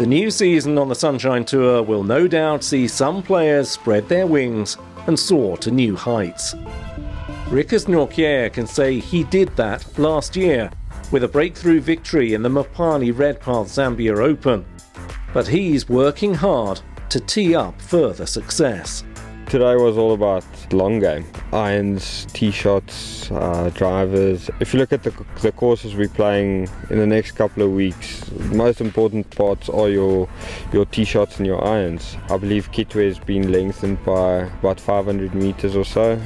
The new season on the Sunshine Tour will no doubt see some players spread their wings and soar to new heights. Riekus Nortje can say he did that last year with a breakthrough victory in the Mopani Redpath Zambia Open. But he's working hard to tee up further success. Today was all about long game. Irons, tee shots, drivers. If you look at the courses we're playing in the next couple of weeks, the most important parts are your tee shots and your irons. I believe Kitwe has been lengthened by about 500 meters or so.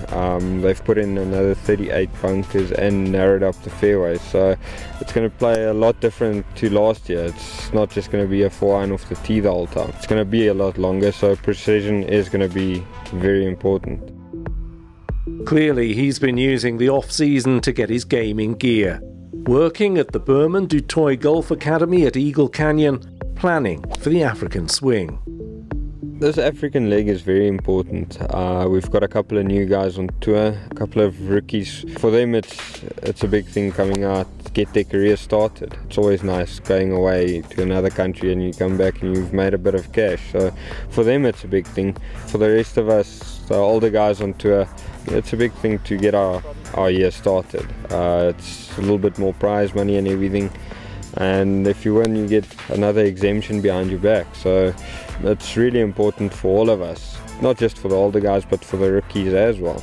They've put in another 38 bunkers and narrowed up the fairways, so it's going to play a lot different to last year. It's not just going to be a 4-iron off the tee the whole time. It's going to be a lot longer, so precision is going to be very important. Clearly he's been using the off-season to get his game in gear, working at the Burman du Toit Golf Academy at Eagle Canyon, planning for the African swing. This African leg is very important. We've got a couple of new guys on tour, a couple of rookies. For them it's a big thing coming out, get their career started. It's always nice going away to another country and you come back and you've made a bit of cash. So for them it's a big thing. For the rest of us, the older guys on tour, it's a big thing to get our year started. It's a little bit more prize money and everything. And if you win, you get another exemption behind your back. So it's really important for all of us, not just for the older guys, but for the rookies as well.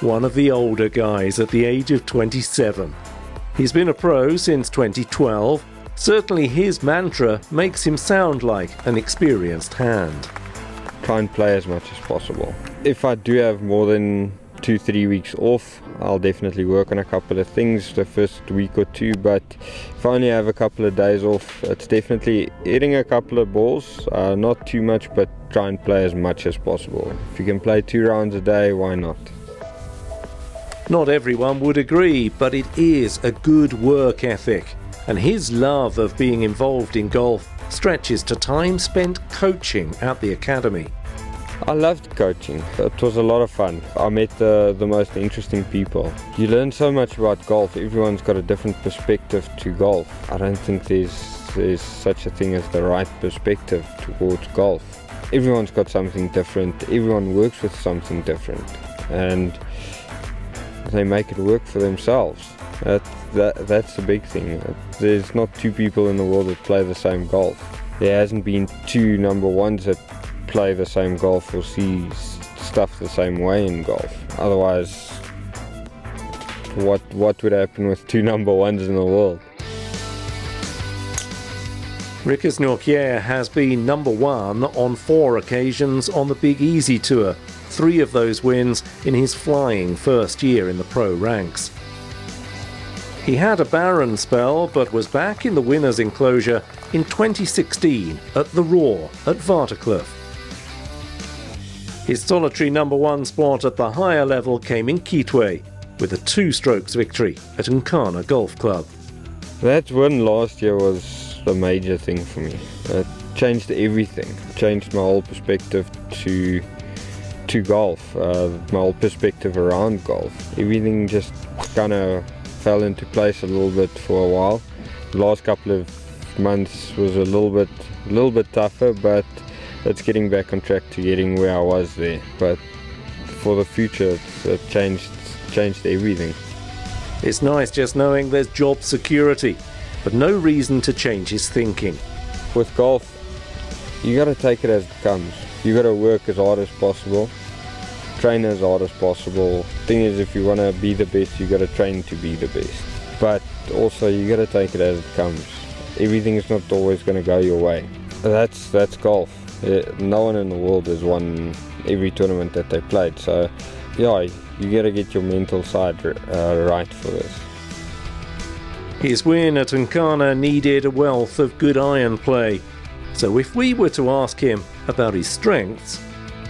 One of the older guys at the age of 27. He's been a pro since 2012. Certainly his mantra makes him sound like an experienced hand. Try and play as much as possible. If I do have more than 2-3 weeks off, I'll definitely work on a couple of things the first week or two, but if I only have a couple of days off, it's definitely hitting a couple of balls, not too much, but try and play as much as possible. If you can play 2 rounds a day, why not? Not everyone would agree, but it is a good work ethic, and his love of being involved in golf stretches to time spent coaching at the academy. I loved coaching. It was a lot of fun. I met the most interesting people. You learn so much about golf. Everyone's got a different perspective to golf. I don't think there's such a thing as the right perspective towards golf. Everyone's got something different. Everyone works with something different, and they make it work for themselves. That's the big thing. There's not 2 people in the world that play the same golf. There hasn't been 2 number ones that play the same golf or see stuff the same way in golf. Otherwise, what would happen with 2 number ones in the world? Riekus Nortje has been number 1 on 4 occasions on the Big Easy Tour, 3 of those wins in his flying first year in the pro ranks. He had a barren spell, but was back in the winner's enclosure in 2016 at the Roar at Waterkloof. His solitary number 1 spot at the higher level came in Kitwe, with a 2-strokes victory at Nkana Golf Club. That win last year was a major thing for me. It changed everything. It changed my whole perspective to golf, my whole perspective around golf. Everything just kind of fell into place a little bit for a while. The last couple of months was a little bit tougher, but it's getting back on track to getting where I was there. But for the future, it changed everything. It's nice just knowing there's job security, but no reason to change his thinking. With golf, you got to take it as it comes. You got to work as hard as possible, train as hard as possible. Thing is, if you want to be the best, you got to train to be the best. But also, you got to take it as it comes. Everything is not always going to go your way. That's golf. No one in the world has won every tournament that they played, so yeah, you got to get your mental side right for this. His win at Nkana needed a wealth of good iron play, so if we were to ask him about his strengths...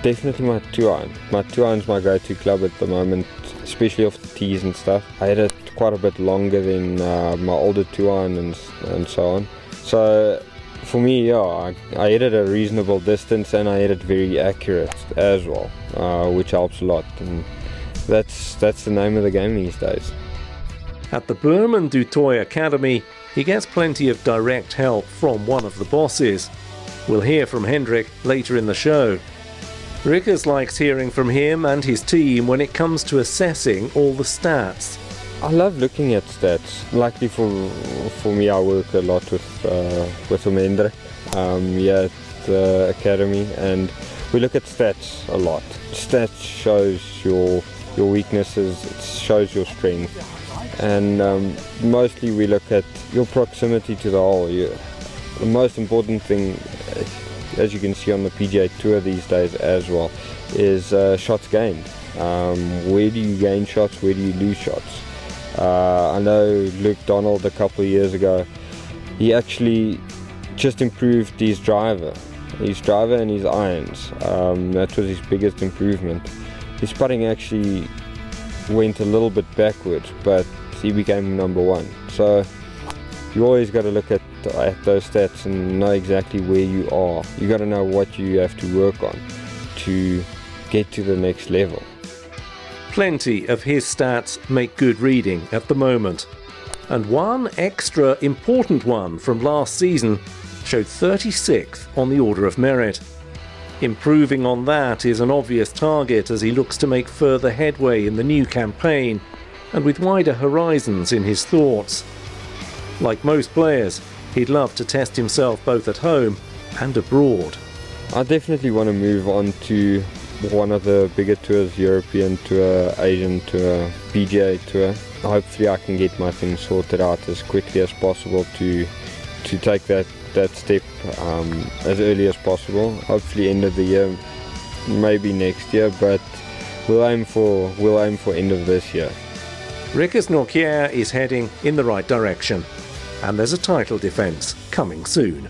Definitely my 2-iron. My 2-iron's my go-to club at the moment, especially off the tees and stuff. I hit it quite a bit longer than my older 2-iron and so on. So for me, yeah, I hit it a reasonable distance and I hit it very accurate as well, which helps a lot. And that's the name of the game these days. At the Burman du Toit Academy, he gets plenty of direct help from one of the bosses. We'll hear from Hendrik later in the show. Riekus likes hearing from him and his team when it comes to assessing all the stats. I love looking at stats. Luckily for me, I work a lot with Hendrik here at the academy, and we look at stats a lot. Stats shows your weaknesses, it shows your strength, and mostly we look at your proximity to the hole. The most important thing, as you can see on the PGA Tour these days as well, is shots gained. Where do you gain shots, where do you lose shots? I know Luke Donald a couple of years ago, he actually just improved his driver and his irons. That was his biggest improvement. His putting actually went a little bit backwards, but he became number one. So you always got to look at those stats and know exactly where you are. You got to know what you have to work on to get to the next level. Plenty of his stats make good reading at the moment. And one extra important one from last season showed 36th on the order of merit. Improving on that is an obvious target as he looks to make further headway in the new campaign and with wider horizons in his thoughts. Like most players, he'd love to test himself both at home and abroad. I definitely want to move on to one of the bigger tours, European Tour, Asian Tour, PGA Tour. Hopefully I can get my things sorted out as quickly as possible to take that step as early as possible. Hopefully end of the year, maybe next year, but we'll aim for end of this year. Riekus Nortje is heading in the right direction, and there's a title defence coming soon.